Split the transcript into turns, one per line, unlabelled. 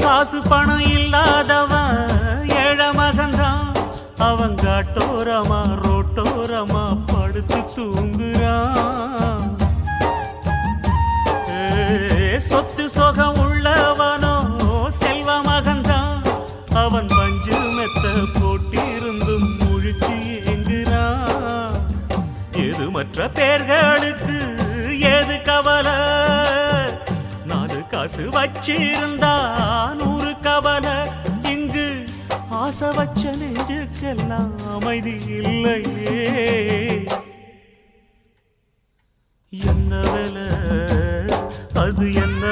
காசு பணம் இல்லாதவன் ஏழை மகன்தான். அவன் காட்டோரமா ரோட்டோரமா படுத்து தூங்குறான். சொத்து சொகம் உள்ளவனோ செல்வ மகன்தான். அவன் பஞ்சு மெத்த போட்டிருந்தும் முழிச்சு ஏங்குறான். எது மற்ற பேர்களுக்கு ஏது கவலை? 4 காசு வச்சிருந்தா 100 கவலை. இங்கு ஆசை வச்ச நெஞ்சுக்கெல்லாம் அமைதி இல்லையே. என்ன வேலை அது என்ன